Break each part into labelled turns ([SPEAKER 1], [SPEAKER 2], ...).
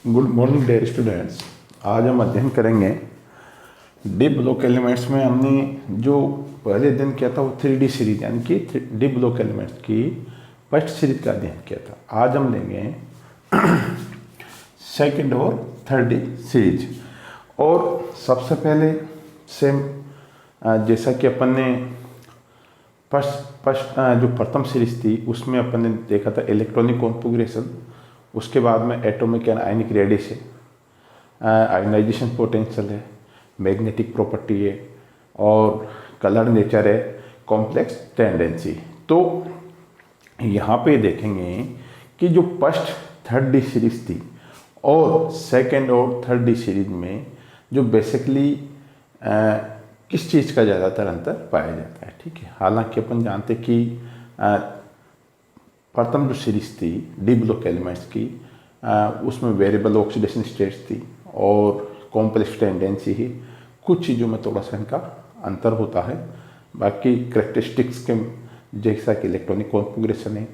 [SPEAKER 1] Good morning dear students. आज हम अध्ययन करेंगे डी ब्लॉक एलिमेंट्स में। हमने जो पहले अध्ययन किया था वो 3D सीरीज यानी कि डी ब्लॉक एलिमेंट्स की फर्स्ट सीरीज का अध्ययन किया था। आज हम लेंगे सेकंड और थर्ड डी सीरीज। और सबसे पहले सेम जैसा कि अपन ने फर्स्ट जो प्रथम सीरीज थी उसमें अपन ने देखा था इलेक्ट्रॉनिक कॉन्फ़िगरेशन, उसके बाद में atomic and ionic radiation, ionization potential है, मैग्नेटिक प्रॉपर्टी है और कलर नेचर है, कॉम्प्लेक्स टेंडेंसी। तो यहाँ पे देखेंगे कि जो फर्स्ट थर्ड डी सीरीज थी और सेकंड और थर्ड डी सीरीज में जो बेसिकली किस चीज़ का ज़्यादातर अंतर पाया जाता है। ठीक है, हालांकि अपन जानते कि प्रथम जो सीरीज थी डी ब्लॉक एलिमेंट्स की उसमें वेरिएबल ऑक्सीडेशन स्टेट्स थी और कॉम्प्लेक्स टेंडेंसी ही। कुछ चीज़ों में थोड़ा सा इनका अंतर होता है, बाकी करेक्टरिस्टिक्स के जैसा कि इलेक्ट्रॉनिक कॉन्फ़िगरेशन है,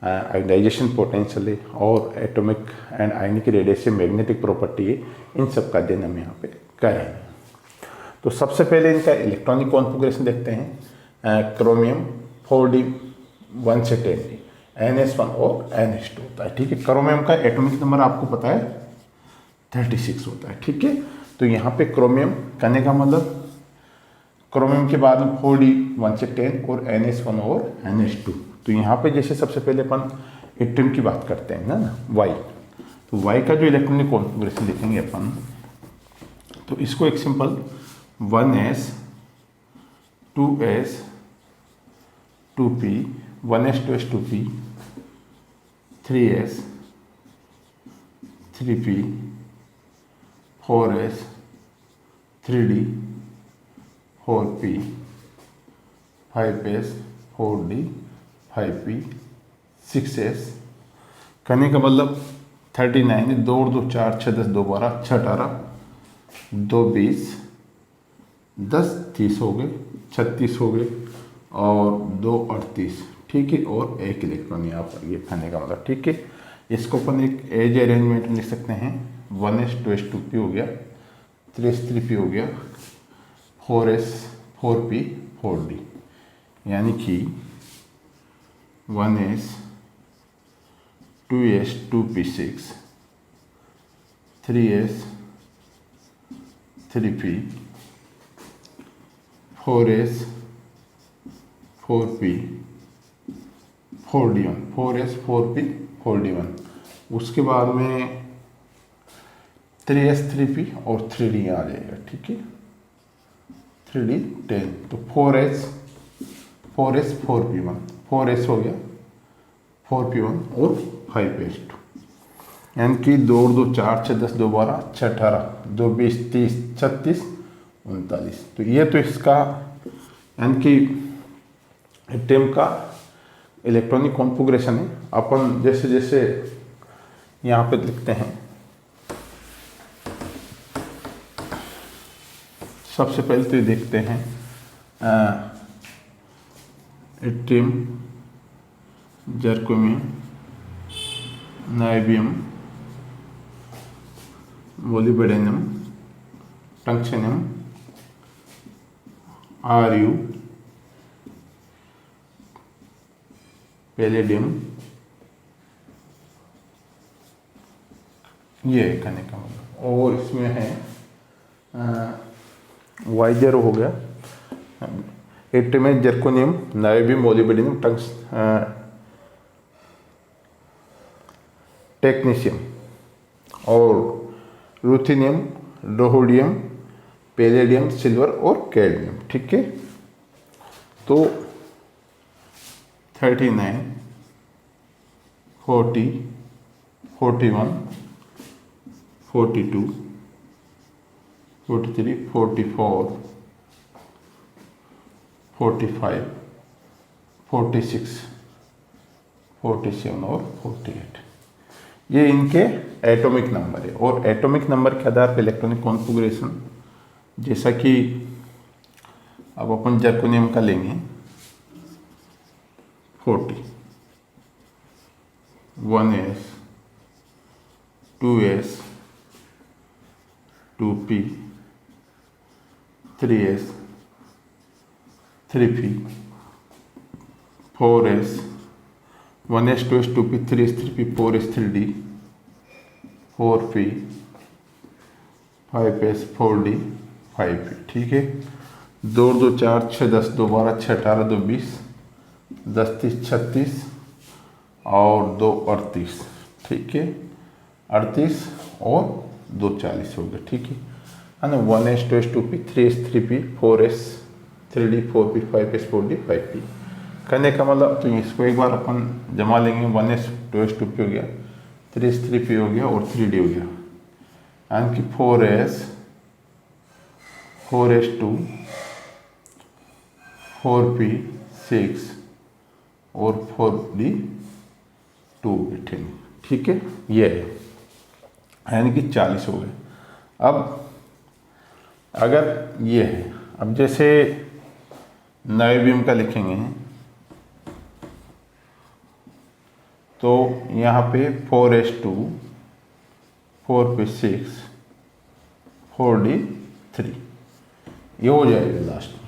[SPEAKER 1] आयोनाइजेशन पोटेंशियल है और atomic and ionic radiation, magnetic property है, इन सब का अध्ययन हम यहाँ पे करेंगे। तो सबसे पहले इनका इलेक्ट्रॉनिक कॉन्फ़िगरेशन देखते हैं। क्रोमियम 4D 1 से 10D NS1 और NS2 होता है। ठीक है, क्रोमियम का एटॉमिक नंबर आपको पता है 36 होता है। ठीक है, तो यहाँ पे क्रोमियम कहने का मतलब क्रोमियम के बाद में 4D 1 से 10 और NS1 और NS2। तो यहाँ पे जैसे सबसे पहले अपन एटम की बात करते हैं ना Y, तो Y का जो इलेक्ट्रॉनिक कॉन्फ़िगरेशन लिखेंगे अपन, तो इसको एक simple 1s 2s 2p 1s 2s 2p 3s 3p 4s 3d 4p 5s 4d 5p 6s। कहने का मतलब 39, 2 और 2 4 6 10 2 12 6 18 2 20 10 30 हो गए, 36 हो गए और 2 38। ठीक है, और एक इलेक्ट्रॉन यहाँ पर ये कहने का मतलब। ठीक है, इसको अपन एक एज अरेंजमेंट में लिख सकते हैं। 1s 2s 2p हो गया, 3s 3p हो गया, 4s 4p 4d, यानी कि 1s 2s 2p 6 3s 3p 4s 4p 4d1 4s 4p 4d1। उसके बाद में 3s 3p और 3d आ जाएगा। ठीक है, 3d 10, तो 4s 4p1 4s हो गया 4p1 और 5s2, यानी कि 2 और 2 4 6 10 2 12 6 18 2 20 30 36 39। तो ये तो इसका यानी कि एटम का इलेक्ट्रॉनिक कॉन्फ़िगरेशन है। अपन जैसे जैसे यहाँ पे लिखते हैं, सबसे पहले तो ये देखते हैं एट्रियम, जर्कोनियम, नाइबियम, मोलिब्डेनम, टंक्शनियम, Ru, पैलेडियम, ये कहने का मतलब। और इसमें है Y0 हो गया, atrium, zirconium, niobium, molybdenum, technetium और रुथेनियम, रोहोडियम, पैलेडियम, सिल्वर और कैडमियम। ठीक है, तो 39 40 41 42 43 44 45 46 47 और 48, ये इनके एटॉमिक नंबर है। और एटॉमिक नंबर के आधार पर इलेक्ट्रॉनिक कॉन्फ़िगरेशन, जैसा कि अब अपन जर्कोनियम का लेंगे 40 1s 2s 2p 3s 3p 4s 1s 2s 2p 3s 3p 4s 3d 4p 5s 4d 5p। ठीक है, 2 2 4 6 10 2 12 6 18 2 20 10 30 36 और 2 38। ठीक है, 38 और 2 40 हो गया। ठीक है ना, 1s 2s 2p 3s 3p 4s 3d 4p 5s 4d 5p। करने का मतलब तो इसको एक बार अपन जमा लेंगे, 1s 2s 2p हो गया, 3s 3p हो गया और 3d हो गया, यानी कि 4s 4s 2 4p 6 और 4d 2 10। ठीक है, ये है, यानी कि 40 हो गए। अब अगर ये है, अब जैसे नए बीम का लिखेंगे तो यहाँ पे 4s 2 4p 6 4d 3 ये हो जाएगा लास्ट में।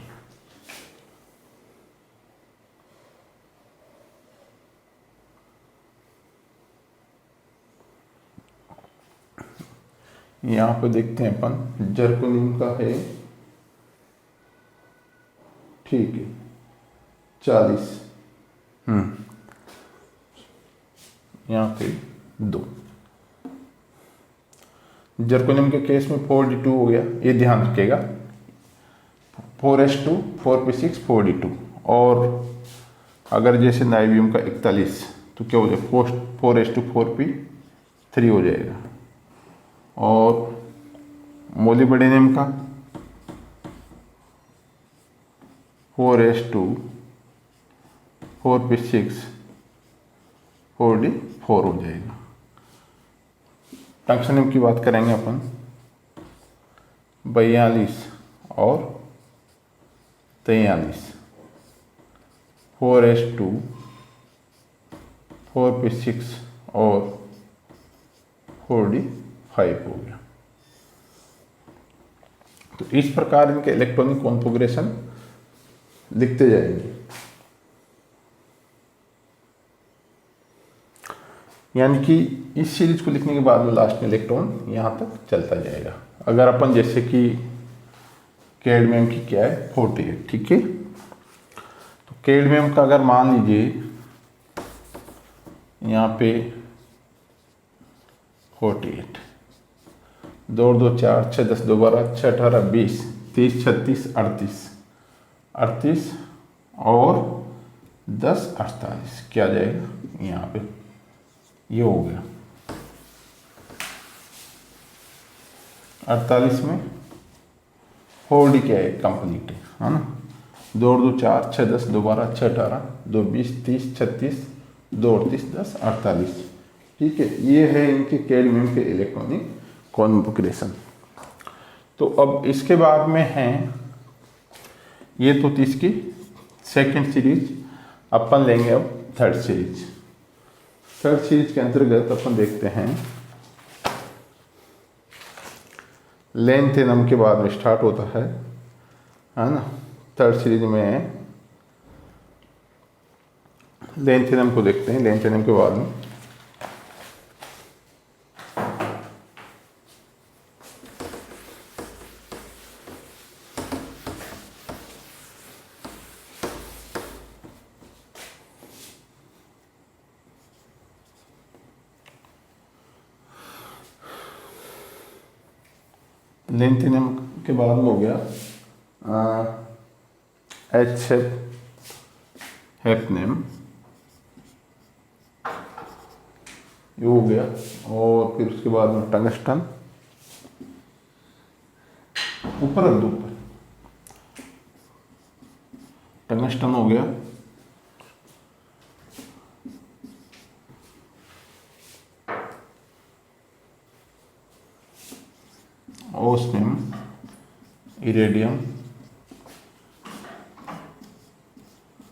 [SPEAKER 1] यहाँ पे देखते हैं अपन, जर्कोनियम का है, ठीक है 40, यहाँ पे 2। जर्कोनियम के केस में 4d2 हो गया, ये ध्यान रखिएगा, 4s2 4p6 4d2। और अगर जैसे नाइबियम का 41 तो क्या हो जाएगा, 4s2 4p3 हो जाएगा। और मोलिब्डेनम का 4s2 4p6 4d4 हो जाएगा। टंक्शनियम की बात करेंगे अपन, 42 और 43 4s2 4p6 और 4d5 हो गया। तो इस प्रकार इनके इलेक्ट्रॉनिक कॉन्फ़िगरेशन लिखते जाएंगे, यानी कि इस सीरीज को लिखने के बाद में लास्ट में इलेक्ट्रॉन यहाँ तक चलता जाएगा। अगर अपन जैसे कि कैडमियम की क्या है 48, ठीक है, तो कैडमियम का अगर मान लीजिए यहाँ पे 48, 2 2 4 6 10 2 12 6 18 20 30 36 38 और 10 48 क्या जाएगा यहाँ पे, ये हो गया 48 में 4d क्या है, कंप्लीट है ना। 2 2 4 6 10 2 12 6 18 2 20 30 36 2 38 10 48। ठीक है, ये है इनके कैडमियम के इलेक्ट्रॉनिक कॉन्फ़िगरेशन। तो अब इसके बाद में है, ये तो इसकी सेकंड सीरीज, अपन लेंगे अब थर्ड सीरीज। थर्ड सीरीज के अंतर्गत अपन देखते हैं, लेंथेनम के बाद में स्टार्ट होता है ना। थर्ड सीरीज में लेंथेनम को देखते हैं, लेंथेनम के बाद में लेंथेनम के बाद में हो गया एच हैफनेम, ये हो गया। और फिर उसके बाद में टंगस्टन, ऊपर रख दो, ऊपर टंगस्टन हो गया। ओस्मियम, इरेडियम,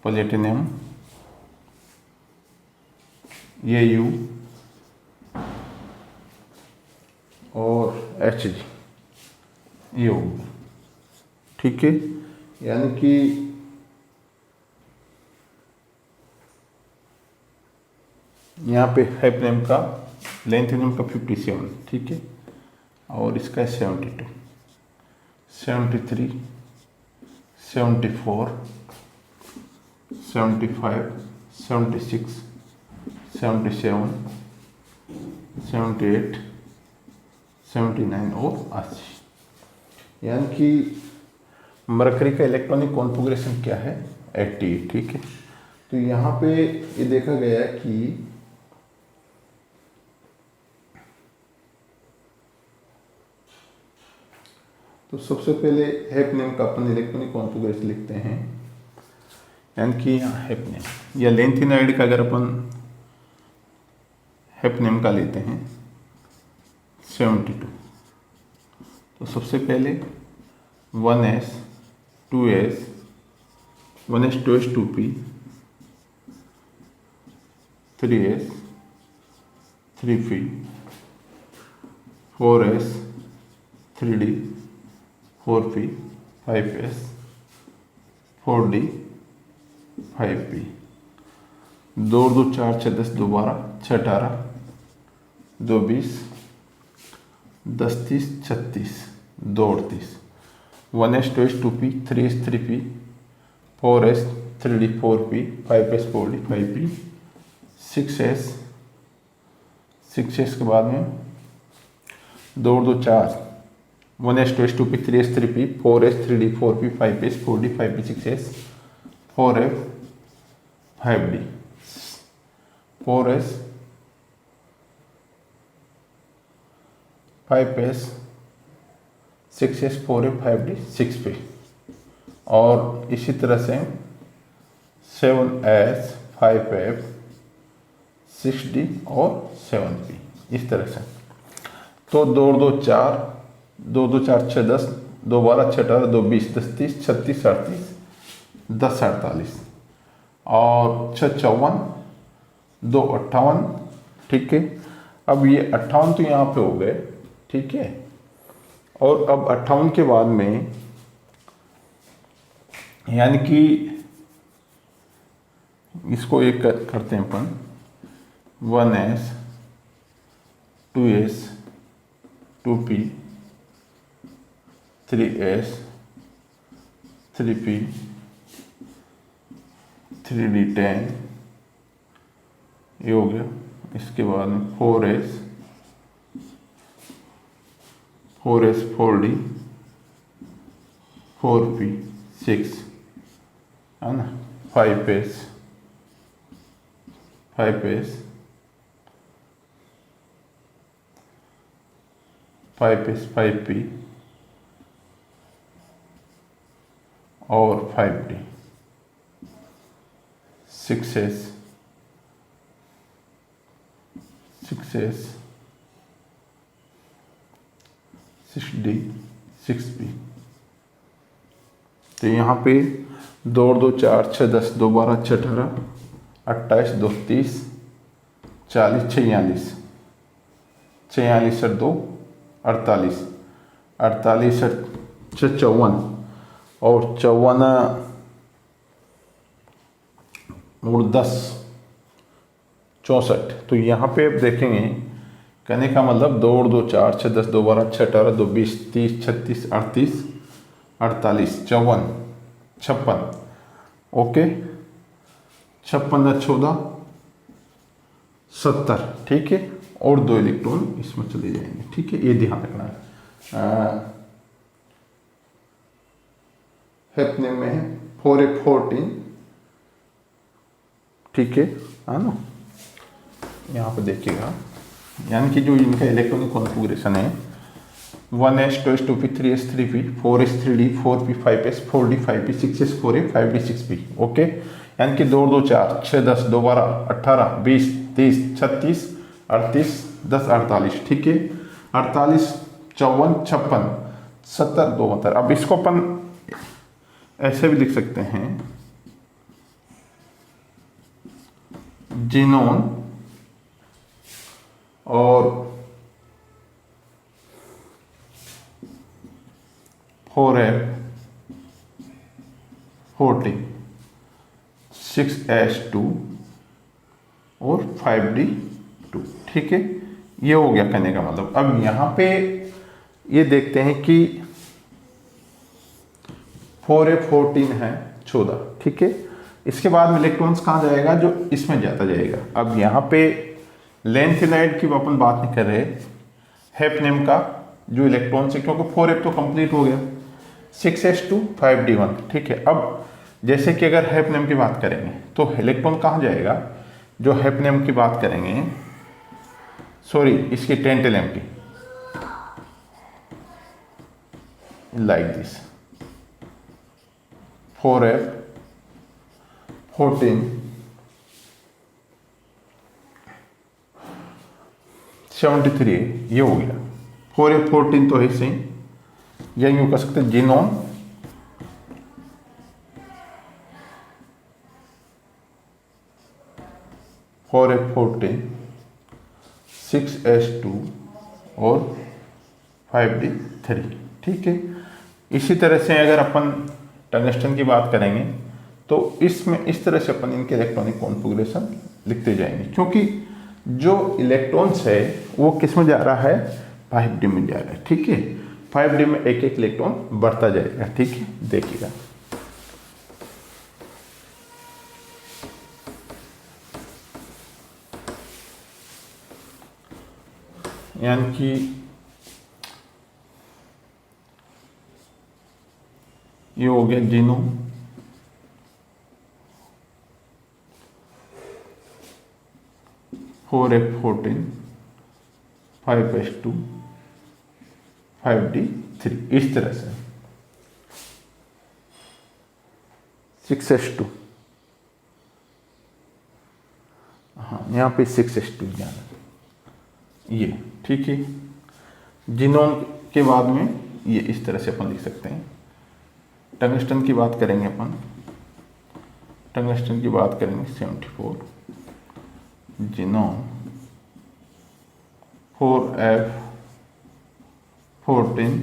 [SPEAKER 1] प्लेटिनम, Au और Hg। ये हो गया, ठीक है। यानी कि यहाँ पे हेपनेम का लेंथिनियम का 57, ठीक है, और इसका 72, 73, 74, 75, 76, 77, 78, 79 और 80। यानी कि मरकरी का इलेक्ट्रॉनिक कॉन्फ़िगरेशन क्या है, 88, ठीक है। तो यहाँ पे ये देखा गया है कि तो सबसे पहले हेपनेम का अपन इलेक्ट्रॉनिक कॉन्फ़िगरेशन लिखते हैं। यानी कि यहाँ हेपनेम या लेंथिनाइड का अगर अपन हेपनेम का लेते हैं 72, तो सबसे पहले 1s 2s 1s 2s 2p 3s 3p 4s 3d 4p 5s 4d 5p 2 2 4 6 10 2 12 6 18 2 20 10 30 36 2 38 1s 2s 2p 3s 3p 4s 3d 4p 5s 4d 5p 6s 6s के बाद में 2 2 4 1s 2s 2p 3s 3p 4s 3d 4p 5s 4d 5p 6s 4f 5d 4s 5s 6s 4f 5d 6p, और इसी तरह से 7s 5f 6d और 7p, इस तरह से। तो 2 2 4 2 2 4 6 10 2 12 6 18 2 20 10 30 36 38 10 48 और 6 54 2 58, ठीक है। अब ये 58 तो यहाँ पे हो गए, ठीक है। और अब 58 के बाद में यानी कि इसको एक करते हैं अपन 1s 2s 2p 3s 3p 3d 10, ये हो गया। इसके बाद में 4s 4d 4p 6, है ना, 5s 5s 5s 5p और 5d 6s 6s 6d 6p। तो यहाँ पे 2 2 4 6 10 2 12 6 18 28 2 30 40 46 46 से 2 48 48 से 6 54 और 54 और 10 64। तो यहाँ पे आप देखेंगे, कहने का मतलब 2 2 4 6 10 2 12 6 18 2 20 30 36 38 48 54 56, ओके, 56 14 70, ठीक है। और 2 इलेक्ट्रॉन इसमें चले जाएंगे, ठीक है, ये ध्यान रखना है। हेपनेम में है 4f14, ठीक है ना। यहाँ पे देखिएगा, यानी कि जो इनका इलेक्ट्रॉनिक कॉन्फ़िगरेशन है 1s 2s 2p 3s 3p 4s 3d 4p 5s 4d 5p 6s 4a 5d 6p, okay. यानी कि 2 2 4 6 10 2 12 18 20 30 36 38 10 48, ठीक है। 48 54 56 70 72। अब इसको अपन ऐसे भी लिख सकते हैं, जीनोन और 4F14 6H2 और 5D2। ठीक है, ये हो गया कहने का मतलब। अब यहाँ पे ये देखते हैं कि 4F14 है 14। ठीक है, इसके बाद में इलेक्ट्रॉन्स कहाँ जाएगा, जो इसमें जाता जाएगा। अब यहाँ पे लेंथिनाइड की अपन बात नहीं कर रहे, हेफनेम का जो इलेक्ट्रॉन से, क्योंकि 4F तो कंप्लीट हो गया, 6H2 5D1। ठीक है, अब जैसे कि अगर हेफनेम की बात करेंगे तो इलेक्ट्रॉन कहाँ जाएगा, जो हेफनेम की बात करेंगे, सॉरी इसकी टेंटेलम की, लाइक दिस 4F14 73, ये हो गया 4F14 तो है सही, या यूँ कह सकते हैं जीनोम 4F14 6H2 और 5D3। ठीक है, इसी तरह से अगर अपन टंगस्टन की बात करेंगे तो इसमें इस तरह से अपन इनके इलेक्ट्रॉनिक कॉन्फ़िगरेशन लिखते जाएंगे, क्योंकि जो इलेक्ट्रॉन्स है वो किस में जा रहा है, 5D में जा रहा है। ठीक है, 5D में एक एक इलेक्ट्रॉन बढ़ता जाएगा। ठीक है, देखिएगा यानी कि ये हो गया जीनो 4F14 5H2 5D3, इस तरह से 6H2, हाँ यहाँ पे 6H2 जाना ये। ठीक है, जीनोम के बाद में ये इस तरह से अपन लिख सकते हैं। टंगस्टन की बात करेंगे अपन, टंगस्टन की बात करेंगे 74 जीनोम 4F14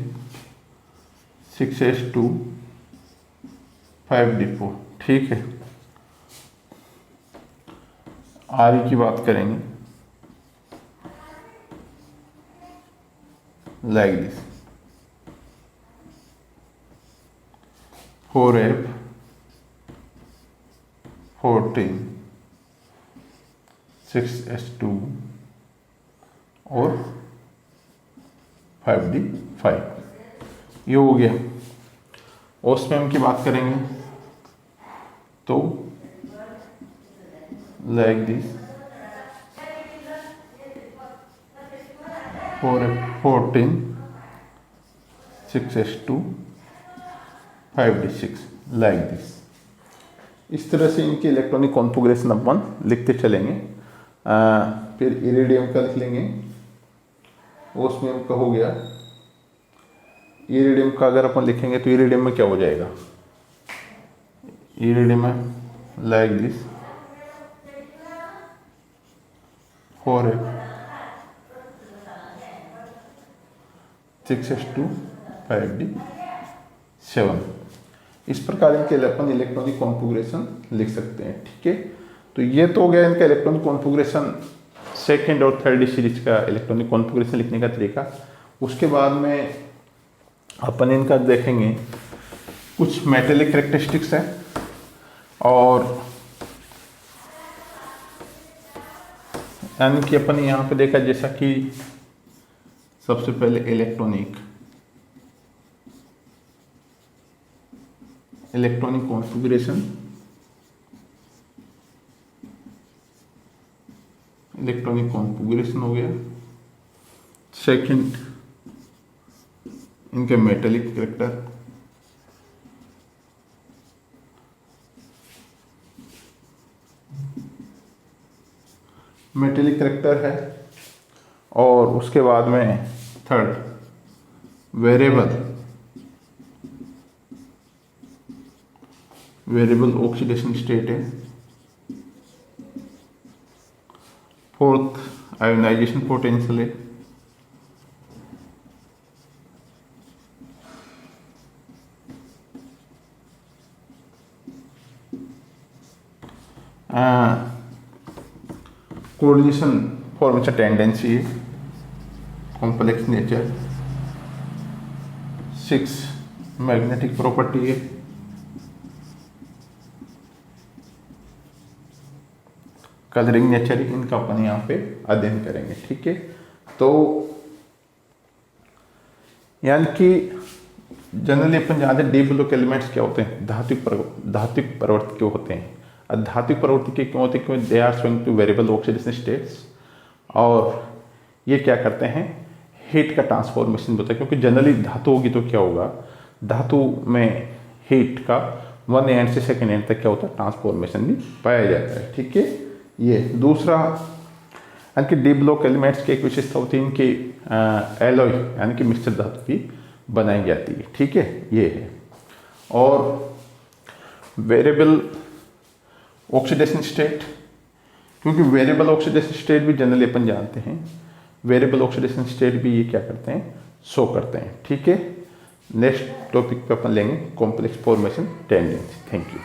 [SPEAKER 1] 6H2 5D4। ठीक है, आर की बात करेंगे लाइक दिस 4F14 6H2 और 5D5, ये हो गया। ओस्मियम की बात करेंगे तो like this 4F14 6H2 5D6 like this. इस तरह से इनके इलेक्ट्रॉनिक कॉन्फ़िगरेशन अपन लिखते चलेंगे। फिर इरिडियम का लिख लेंगे, ओस्मियम का हो गया। इरिडियम का अगर अपन लिखेंगे तो इरिडियम में क्या हो जाएगा, इरिडियम में like this 4F 6H2 5D7। इस प्रकार इनके अपन इलेक्ट्रॉनिक कॉन्फ़िगरेशन लिख सकते हैं। ठीक है, तो ये तो हो गया इनका इलेक्ट्रॉनिक कॉन्फ़िगरेशन, सेकेंड और थर्ड सीरीज का इलेक्ट्रॉनिक कॉन्फ़िगरेशन लिखने का तरीका। उसके बाद में अपन इनका देखेंगे कुछ मेटेलिक कैरेक्टरिस्टिक्स है, और यानी कि अपन यहाँ पे देखा जैसा कि सबसे पहले इलेक्ट्रॉनिक कॉन्फ़िगरेशन, इलेक्ट्रॉनिक कॉन्फ़िगरेशन हो गया। सेकंड इनके मेटेलिक कैरेक्टर, मेटेलिक कैरेक्टर है, और उसके बाद में थर्ड वेरिएबल ऑक्सीडेशन स्टेट है। फोर्थ आयोनाइजेशन पोटेंशियल है। कोऑर्डिनेशन फॉर्मेशन टेंडेंसी है, कॉम्प्लेक्स नेचर। 6 मैग्नेटिक प्रॉपर्टी है, कलरिंग नेचर है, इनका अपन यहाँ पे अध्ययन करेंगे। ठीक है, तो यानी कि जनरली अपन जानते हैं डी ब्लॉक एलिमेंट्स क्या होते हैं, धात्विक प्रवृत्ति क्यों होते हैं। धात्विक प्रवृत्ति के क्यों होते हैं, क्योंकि they are showing two variable oxidation states, और ये क्या करते हैं, हीट का ट्रांसफॉर्मेशन होता है। क्योंकि जनरली धातु होगी तो क्या होगा, धातु में हीट का वन एंड से सेकेंड एंड तक क्या होता है, ट्रांसफॉर्मेशन भी पाया जाता है। ठीक है, ये दूसरा यानी कि डी ब्लॉक एलिमेंट्स की एक विशेषता होती है, इनकी एलॉय यानी कि मिक्सचर धातु की बनाई जाती है। ठीक है, ये है। और वेरिएबल ऑक्सीडेशन स्टेट, क्योंकि वेरिएबल ऑक्सीडेशन स्टेट भी जनरली अपन जानते हैं, वेरिएबल ऑक्सीडेशन स्टेट भी ये क्या करते हैं, शो करते हैं। ठीक है, नेक्स्ट टॉपिक पे अपन लेंगे complex formation tendency. Thank you.